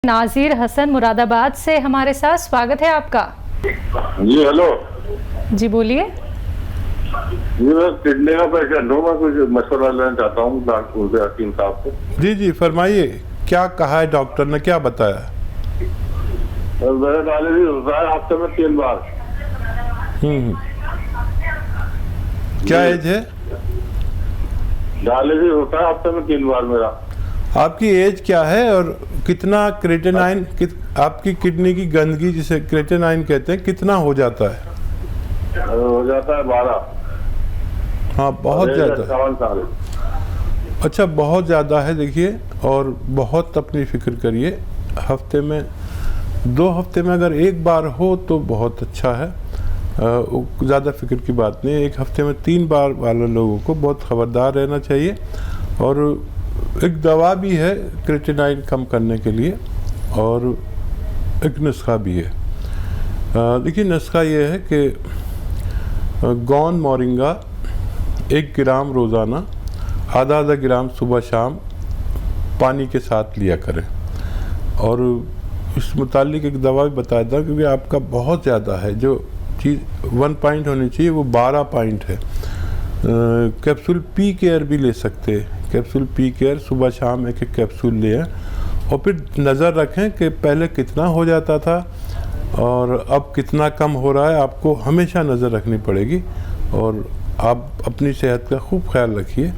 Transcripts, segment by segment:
नाजिर हसन मुरादाबाद से हमारे साथ, स्वागत है आपका। जी हेलो जी बोलिए। जी मैं किडनी का पेशेंट हूँ, मैं कुछ मशवरा लेना चाहता हूँ डॉक्टर से, हकीम साहब से। जी जी फरमाइए, क्या कहा है डॉक्टर ने, क्या बताया? मेरा डायलिसिस होता है हफ्ते में 3 बार। क्या एज है? डायलिसिस होता है हफ्ते में 3 बार मेरा। आपकी एज क्या है और कितना क्रेटेनाइन, आपकी किडनी की गंदगी जिसे क्रेटेनाइन कहते हैं, कितना हो जाता है? हो जाता है 12। हाँ बहुत ज़्यादा। 54 साल। अच्छा बहुत ज़्यादा है। देखिए, और बहुत अपनी फिक्र करिए। हफ्ते में 2 हफ्ते में अगर 1 बार हो तो बहुत अच्छा है, ज़्यादा फिक्र की बात नहीं है। 1 हफ्ते में 3 बार वाले लोगों को बहुत खबरदार रहना चाहिए। और एक दवा भी है क्रेटेनाइन कम करने के लिए, और एक नुस्खा भी है। देखिए नुस्खा ये है कि गौन मोरिंगा 1 ग्राम रोज़ाना, आधा ग्राम सुबह शाम पानी के साथ लिया करें। और इस मुतालिक एक दवा भी बताया था, क्योंकि आपका बहुत ज़्यादा है, जो चीज़ 1 पॉइंट होनी चाहिए वो 12 पॉइंट है। कैप्सूल पी केयर भी ले सकते हैं। कैप्सूल पी केयर सुबह शाम 1-1 कैप्सूल लें, और फिर नज़र रखें कि पहले कितना हो जाता था और अब कितना कम हो रहा है। आपको हमेशा नज़र रखनी पड़ेगी, और आप अपनी सेहत का खूब ख्याल रखिए।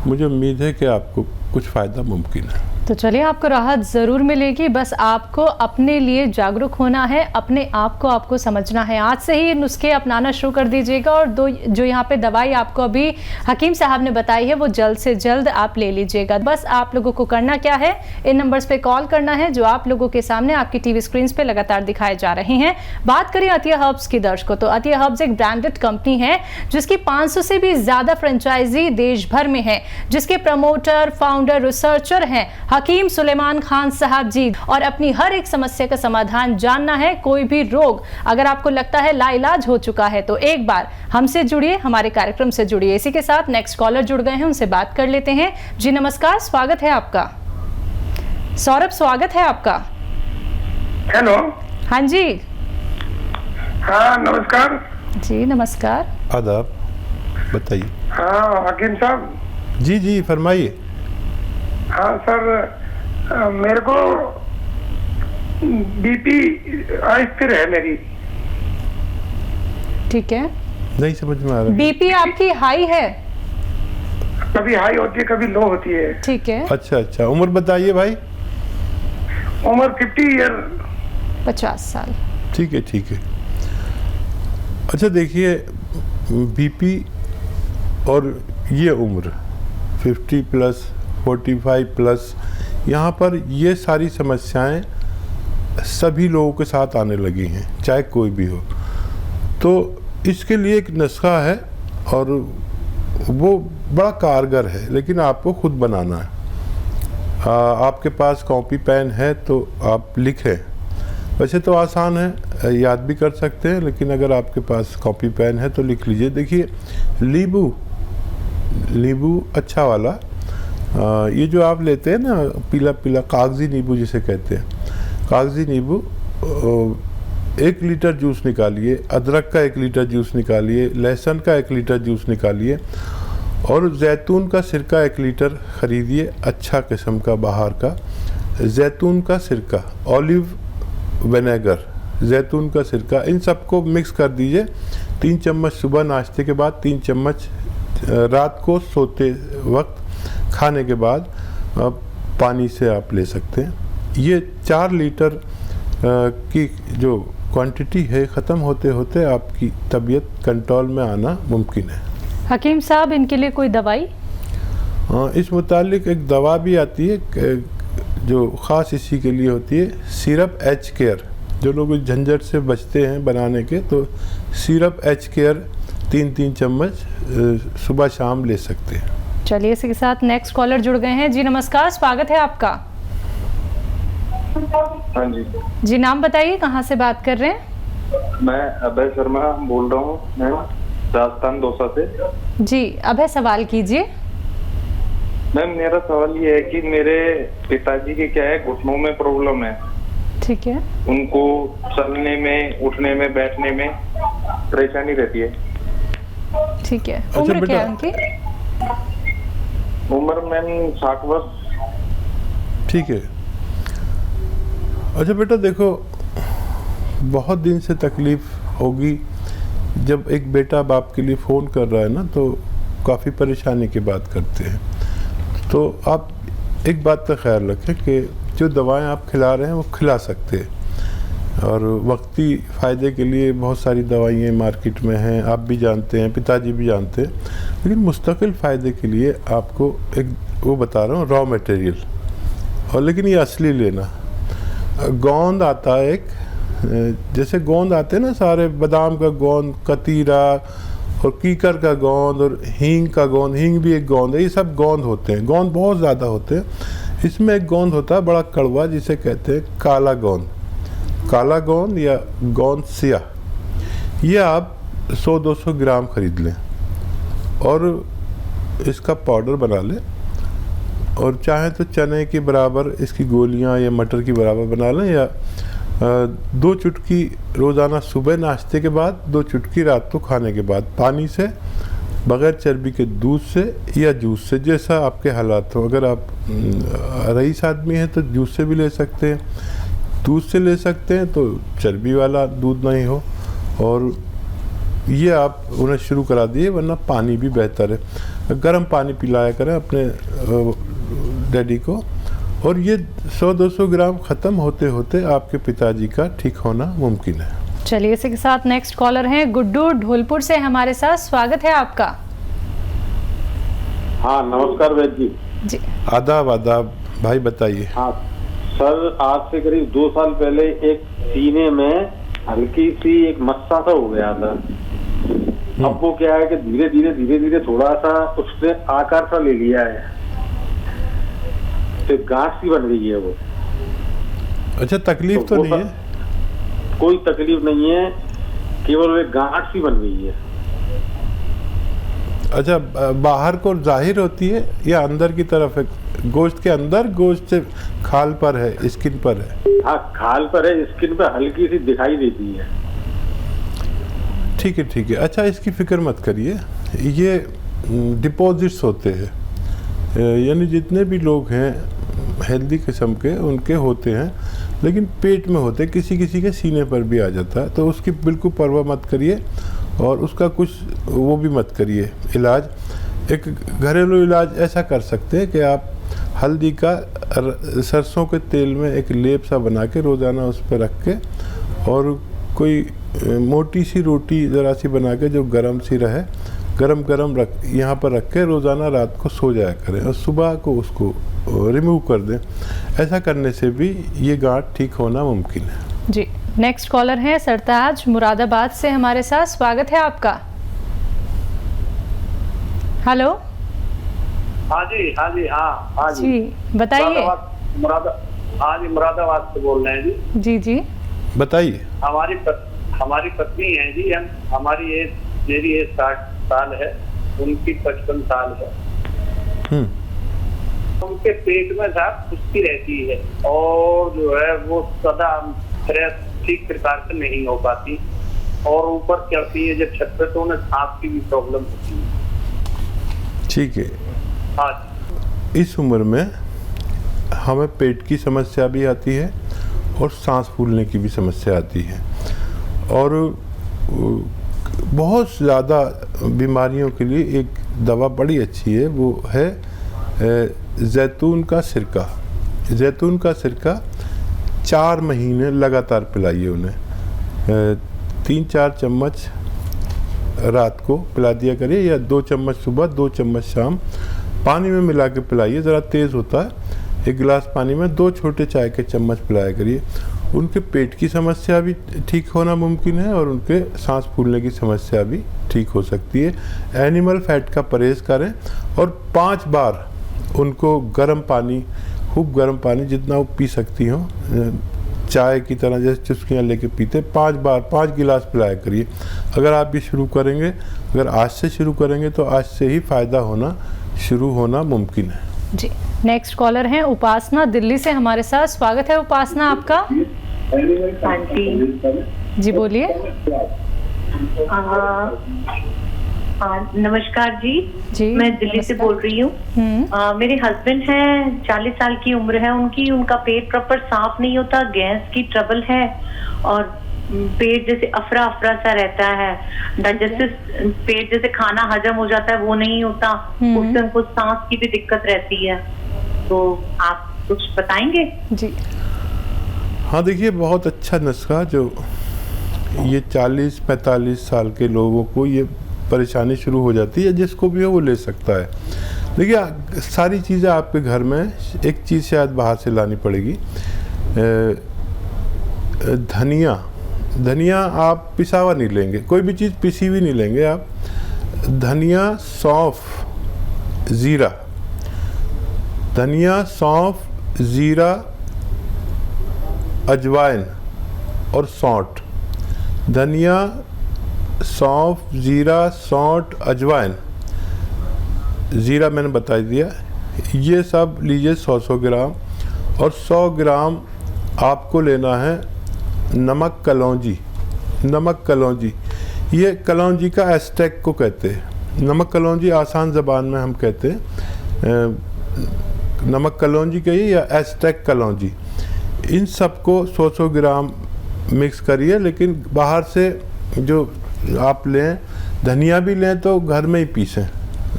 मुझे उम्मीद है कि आपको कुछ फ़ायदा मुमकिन है। तो चलिए, आपको राहत ज़रूर मिलेगी, बस आपको अपने लिए जागरूक होना है, अपने आप को आपको समझना है। आज से ही नुस्खे अपनाना शुरू कर दीजिएगा, और जो यहाँ पे दवाई आपको अभी हकीम साहब ने बताई है वो जल्द से जल्द आप ले लीजिएगा। बस आप लोगों को करना क्या है, इन नंबर्स पे कॉल करना है जो आप लोगों के सामने आपकी टीवी स्क्रीन पे लगातार दिखाए जा रहे हैं। बात करें अतिया हर्ब्स की दर्शकों, तो अतिया हर्ब्स एक ब्रांडेड कंपनी है जिसकी 500 से भी ज़्यादा फ्रेंचाइजी देश भर में है, जिसके प्रमोटर, फाउंडर, रिसर्चर हैं हकीम सुलेमान खान साहब जी। और अपनी हर एक समस्या का समाधान जानना है, कोई भी रोग अगर आपको लगता है लाइलाज हो चुका है, तो एक बार हमसे जुड़िए, हमारे कार्यक्रम से जुड़िए। इसी के साथ नेक्स्ट कॉलर जुड़ गए हैं, उनसे बात कर लेते हैं। जी नमस्कार, स्वागत है आपका। सौरभ, स्वागत है आपका। हेलो। हाँ जी। हाँ नमस्कार। जी नमस्कार। आदाब, बताइए। हाँ हकीम साहब। जी जी फरमाइए। हाँ सर, मेरे को बीपी स्थिर है मेरी। ठीक है, नहीं समझ में आ रहा। बीपी आपकी हाई है? कभी हाई होती है, कभी लो होती है। ठीक है। अच्छा अच्छा, उम्र बताइए भाई। उम्र 50 ईयर। 50 साल। ठीक है ठीक है। अच्छा देखिए, बीपी और ये उम्र 50 प्लस 45 प्लस, यहाँ पर ये सारी समस्याएं सभी लोगों के साथ आने लगी हैं, चाहे कोई भी हो। तो इसके लिए एक नुस्खा है, और वो बड़ा कारगर है, लेकिन आपको खुद बनाना है। आपके पास कॉपी पेन है तो आप लिखें। वैसे तो आसान है, याद भी कर सकते हैं, लेकिन अगर आपके पास कॉपी पेन है तो लिख लीजिए। देखिए, नींबू अच्छा वाला, ये जो आप लेते हैं ना, पीला पीला कागजी नींबू जिसे कहते हैं, कागजी नींबू 1 लीटर जूस निकालिए, अदरक का 1 लीटर जूस निकालिए, लहसुन का 1 लीटर जूस निकालिए, और जैतून का सिरका 1 लीटर ख़रीदिए, अच्छा किस्म का बाहर का जैतून का सिरका, ऑलिव विनेगर, जैतून का सिरका, इन सबको मिक्स कर दीजिए। 3 चम्मच सुबह नाश्ते के बाद, 3 चम्मच रात को सोते वक्त, खाने के बाद पानी से आप ले सकते हैं। ये 4 लीटर की जो क्वांटिटी है, ख़त्म होते होते आपकी तबीयत कंट्रोल में आना मुमकिन है। हकीम साहब, इनके लिए कोई दवाई? हाँ, इस मुतालिक एक दवा भी आती है जो ख़ास इसी के लिए होती है, सिरप एच केयर। जो लोग इस झंझट से बचते हैं बनाने के, तो सिरप एच केयर 3-3 चम्मच सुबह शाम ले सकते हैं। चलिए, इसी के साथ नेक्स्ट कॉलर जुड़ गए हैं। जी नमस्कार, स्वागत है आपका। हाँ जी। जी नाम बताइए, कहाँ से बात कर रहे हैं? मैं अभय शर्मा बोल रहा हूँ, मैं राजस्थान दौसा से। जी अभय, सवाल कीजिए। मैम मेरा सवाल ये है कि मेरे पिताजी के क्या है, घुटनों में प्रॉब्लम है। ठीक है। उनको चलने में, उठने में, बैठने में परेशानी रहती है। ठीक है। अच्छा उम्र क्या बेटा। है उनकी? उम्र मैम 60 वर्ष। ठीक है। अच्छा बेटा देखो, बहुत दिन से तकलीफ होगी। जब एक बेटा बाप के लिए फ़ोन कर रहा है ना, तो काफ़ी परेशानी की बात करते हैं। तो आप एक बात का ख्याल रखें कि जो दवाएं आप खिला रहे हैं वो खिला सकते हैं, और वक्ती फ़ायदे के लिए बहुत सारी दवाइयाँ मार्केट में हैं, आप भी जानते हैं, पिताजी भी जानते हैं। लेकिन मुस्तकिल फ़ायदे के लिए आपको एक वो बता रहा हूँ, रॉ मटेरियल, और लेकिन ये असली लेना। गोंद आता है एक, जैसे गोंद आते हैं ना सारे, बादाम का गोंद, कतीरा और कीकर का गोंद और हींग का गोंद, हींग भी एक गोंद है। ये सब गोंद होते हैं, गोंद बहुत ज़्यादा होते हैं। इसमें एक गोंद होता है बड़ा कड़वा, जिसे कहते हैं काला गोंद, काला गोंद या गोंद सियाह। ये आप 100-200 ग्राम खरीद लें और इसका पाउडर बना लें, और चाहे तो चने के बराबर इसकी गोलियां या मटर की बराबर बना लें, या 2 चुटकी रोज़ाना सुबह नाश्ते के बाद, 2 चुटकी रात को खाने के बाद, पानी से, बग़ैर चर्बी के दूध से या जूस से, जैसा आपके हालात हो। अगर आप रईस आदमी हैं तो जूस से भी ले सकते हैं, दूध से ले सकते हैं, तो चर्बी वाला दूध नहीं हो। और ये आप उन्हें शुरू करा दिए, वरना पानी भी बेहतर है। गर्म पानी पिलाया करें अपने डैडी को, और ये 100-200 ग्राम ख़त्म होते होते आपके पिताजी का ठीक होना मुमकिन है। चलिए, इसी के साथ नेक्स्ट कॉलर हैं गुड्डू ढोलपुर से हमारे साथ। स्वागत है आपका। हाँ नमस्कार वैद्य जी। जी आदाब आदाब भाई, बताइए। हाँ सर, आज से करीब 2 साल पहले एक सीने में हल्की सी एक मस्सा सा हो गया था। अब वो क्या है कि धीरे धीरे थोड़ा सा उसने आकार सा ले लिया है, तो गांठ सी बन गई है वो। अच्छा, तकलीफ तो नहीं है? कोई तकलीफ नहीं है, केवल एक गांठ सी बन गई है। अच्छा, बाहर को जाहिर होती है या अंदर की तरफ है? गोश्त के अंदर, गोश्त से खाल पर है, स्किन पर है? हाँ खाल पर है, स्किन पर हल्की सी दिखाई देती है। ठीक है ठीक है। अच्छा, इसकी फिक्र मत करिए, ये डिपॉजिट्स होते हैं, यानी जितने भी लोग हैं हेल्दी किस्म के उनके होते हैं, लेकिन पेट में होते हैं, किसी किसी के सीने पर भी आ जाता है। तो उसकी बिल्कुल परवाह मत करिए, और उसका कुछ वो भी मत करिए इलाज। एक घरेलू इलाज ऐसा कर सकते हैं कि आप हल्दी का सरसों के तेल में एक लेप सा बना के रोज़ाना उस पर रख के, और कोई मोटी सी रोटी ज़रा सी बना के जो गरम सी रहे, गरम रख यहाँ पर रख के रोज़ाना रात को सो जाया करें, और सुबह को उसको रिमूव कर दें। ऐसा करने से भी ये गांठ ठीक होना मुमकिन है। जी, नेक्स्ट कॉलर हैं सरताज मुरादाबाद से हमारे साथ। स्वागत है आपका। हेलो। हाँ जी, बताइए। हाँ जी, मुरादाबाद से बोल रहे हैं जी। जी बताइए। हमारी पत्नी है जी, मेरी एज 60 साल है, उनकी 55 साल है। उनके पेट में साहब सुस्ती रहती है, और जो है वो सदा फ्रेश ठीक प्रकार से नहीं हो पाती, और ऊपर चढ़ती है जब छत पे तो उन्हें सांस की भी प्रॉब्लम होती है। ठीक है। हाँ, इस उम्र में हमें पेट की समस्या भी आती है और सांस फूलने की भी समस्या आती है, और बहुत ज़्यादा बीमारियों के लिए एक दवा बड़ी अच्छी है, वो है जैतून का सिरका। जैतून का सिरका 4 महीने लगातार पिलाइए उन्हें। 3-4 चम्मच रात को पिला दिया करिए, या 2 चम्मच सुबह, 2 चम्मच शाम, पानी में मिला के पिलाइए। ज़रा तेज़ होता है, 1 गिलास पानी में 2 छोटे चाय के चम्मच पिलाया करिए। उनके पेट की समस्या भी ठीक होना मुमकिन है, और उनके सांस फूलने की समस्या भी ठीक हो सकती है। एनिमल फैट का परहेज़ करें, और 5 बार उनको गर्म पानी, खूब गर्म पानी जितना वो पी सकती हो, चाय की तरह जैसे चुस्कियाँ लेके पीते, 5 बार 5 गिलास पिलाया करिए। अगर आप भी शुरू करेंगे, अगर आज से शुरू करेंगे, तो आज से ही फ़ायदा होना शुरू होना मुमकिन है। जी, नेक्स्ट कॉलर हैं उपासना दिल्ली से हमारे साथ। स्वागत है उपासना आपका। हाँ जी। जी बोलिए। नमस्कार जी। जी, मैं दिल्ली से बोल रही हूँ। मेरे हस्बैंड हैं, 40 साल की उम्र है उनकी, उनका पेट प्रॉपर साफ नहीं होता, गैस की ट्रबल है और पेट जैसे अफरा अफरा सा रहता है, डाइजेस्टिव पेट जैसे खाना हजम हो जाता है वो नहीं होता, उससे उनको सांस की भी दिक्कत रहती है। तो आप कुछ बताएंगे? जी हाँ देखिए, बहुत अच्छा नुस्खा जो ये 40-45 साल के लोगों को ये परेशानी शुरू हो जाती है, जिसको भी हो वो ले सकता है। देखिए सारी चीज़ें आपके घर में, एक चीज़ शायद बाहर से लानी पड़ेगी। धनिया आप पिसा हुआ नहीं लेंगे, कोई भी चीज़ पिसी हुई नहीं लेंगे आप। धनिया, सौंफ, ज़ीरा, धनिया, सौंफ, ज़ीरा, अजवाइन और सौंठ। धनिया, सौंफ, ज़ीरा, सौंठ, अजवाइन, ज़ीरा मैंने बता दिया, ये सब लीजिए 100 ग्राम। और 100 ग्राम आपको लेना है नमक कलौंजी। नमक कलौंजी, ये कलौंजी का एस्टेक को कहते हैं। नमक कलौंजी आसान ज़बान में हम कहते हैं नमक कलौंजी कहिए या एस्टेक कलौंजी। इन सबको 100 ग्राम मिक्स करिए, लेकिन बाहर से जो आप लें, धनिया भी लें तो घर में ही पीसें,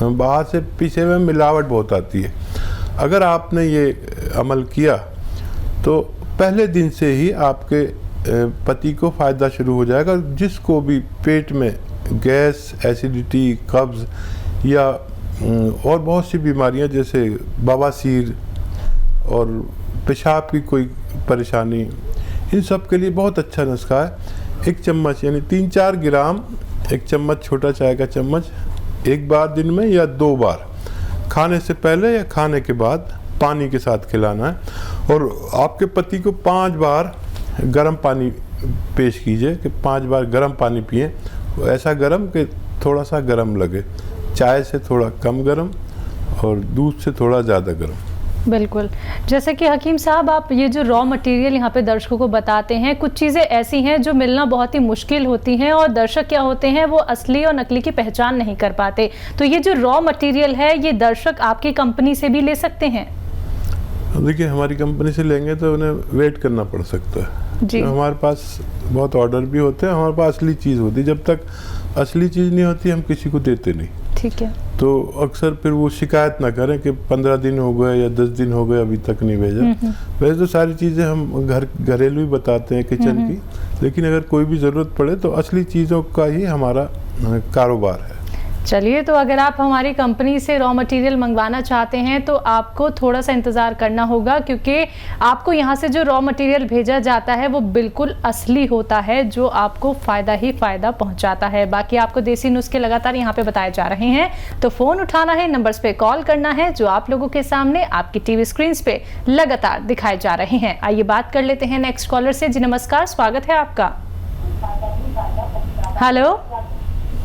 बाहर से पीसे में मिलावट बहुत आती है। अगर आपने ये अमल किया तो पहले दिन से ही आपके पति को फ़ायदा शुरू हो जाएगा। जिसको भी पेट में गैस, एसिडिटी, कब्ज़ या और बहुत सी बीमारियां जैसे बवासीर और पेशाब की कोई परेशानी, इन सब के लिए बहुत अच्छा नुस्खा है। 1 चम्मच यानी 3-4 ग्राम, 1 चम्मच छोटा चाय का चम्मच, एक बार दिन में या 2 बार, खाने से पहले या खाने के बाद पानी के साथ खिलाना है। और आपके पति को 5 बार गर्म पानी पेश कीजिए कि 5 बार गर्म पानी पिए, ऐसा गर्म कि थोड़ा सा गर्म लगे, चाय से थोड़ा कम गर्म और दूध से थोड़ा ज़्यादा गर्म। बिल्कुल। जैसे कि हकीम साहब आप ये जो रॉ मटेरियल यहाँ पे दर्शकों को बताते हैं, कुछ चीज़ें ऐसी हैं जो मिलना बहुत ही मुश्किल होती हैं और दर्शक क्या होते हैं वो असली और नकली की पहचान नहीं कर पाते। तो ये जो रॉ मटेरियल है ये दर्शक आपकी कंपनी से भी ले सकते हैं? देखिए हमारी कंपनी से लेंगे तो उन्हें वेट करना पड़ सकता है जी। तो हमारे पास बहुत ऑर्डर भी होते हैं, हमारे पास असली चीज़ होती है। जब तक असली चीज़ नहीं होती हम किसी को देते नहीं। ठीक है। तो अक्सर फिर वो शिकायत ना करें कि 15 दिन हो गए या 10 दिन हो गए अभी तक नहीं भेजा। वैसे तो सारी चीज़ें हम घरेलू ही बताते हैं किचन की, लेकिन अगर कोई भी ज़रूरत पड़े तो असली चीज़ों का ही हमारा कारोबार है। चलिए, तो अगर आप हमारी कंपनी से रॉ मटेरियल मंगवाना चाहते हैं तो आपको थोड़ा सा इंतज़ार करना होगा, क्योंकि आपको यहाँ से जो रॉ मटेरियल भेजा जाता है वो बिल्कुल असली होता है, जो आपको फ़ायदा ही फ़ायदा पहुँचाता है। बाकी आपको देसी नुस्खे लगातार यहाँ पे बताए जा रहे हैं, तो फ़ोन उठाना है, नंबर्स पे कॉल करना है जो आप लोगों के सामने आपकी टीवी स्क्रीन पे लगातार दिखाए जा रहे हैं। आइए बात कर लेते हैं नेक्स्ट कॉलर से। जी नमस्कार, स्वागत है आपका। हेलो।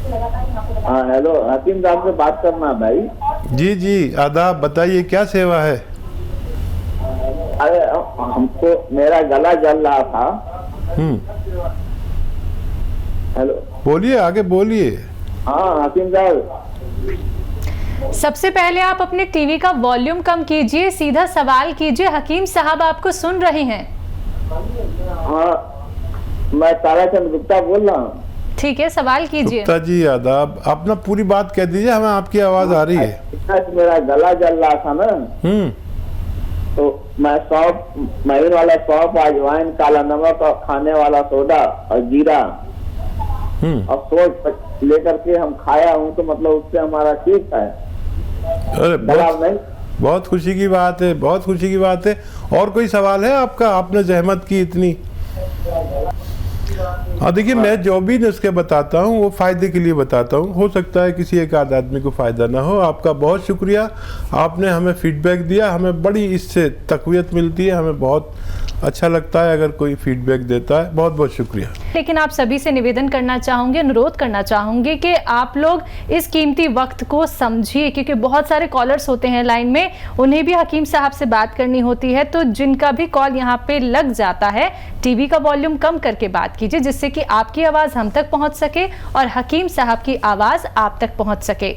हाँ हेलो, हकीम साहब से बात करना भाई। जी जी आदाब, बताइए क्या सेवा है? अरे हमको मेरा गला जल रहा था। हेलो, बोलिए, आगे बोलिए। हाँ हकीम साहब, सबसे पहले आप अपने टीवी का वॉल्यूम कम कीजिए, सीधा सवाल कीजिए, हकीम साहब आपको सुन रहे हैं। हाँ मैं ताराचंद गुप्ता बोल रहा हूँ। ठीक है, सवाल कीजिए। गुप्ता जी आदाब, अपना पूरी बात कह दीजिए, हमें आपकी आवाज आ रही है। मेरा गला जल रहा था ना, तो मैं सौंफ, महीन वाला सौंफ, अजवाइन, काला नमक और खाने वाला सोडा और जीरा और सोच लेकर के हम खाया हूँ, तो मतलब उससे हमारा ठीक है। अरे बहुत खुशी की बात है, बहुत खुशी की बात है। और कोई सवाल है आपका? आपने जहमत की इतनी। हाँ देखिए, मैं जो भी नुस्खे बताता हूँ वो फ़ायदे के लिए बताता हूँ। हो सकता है किसी एक आध आदमी को फ़ायदा ना हो। आपका बहुत शुक्रिया, आपने हमें फीडबैक दिया, हमें बड़ी इससे तक़वियत मिलती है, हमें बहुत अच्छा लगता है अगर कोई फीडबैक देता है। बहुत बहुत शुक्रिया। लेकिन आप सभी से निवेदन करना चाहूँगी, अनुरोध करना चाहूँगी कि आप लोग इस कीमती वक्त को समझिए, क्योंकि बहुत सारे कॉलर्स होते हैं लाइन में, उन्हें भी हकीम साहब से बात करनी होती है। तो जिनका भी कॉल यहाँ पे लग जाता है, टीवी का वॉल्यूम कम करके बात कीजिए, जिससे कि आपकी आवाज़ हम तक पहुँच सके और हकीम साहब की आवाज़ आप तक पहुँच सके।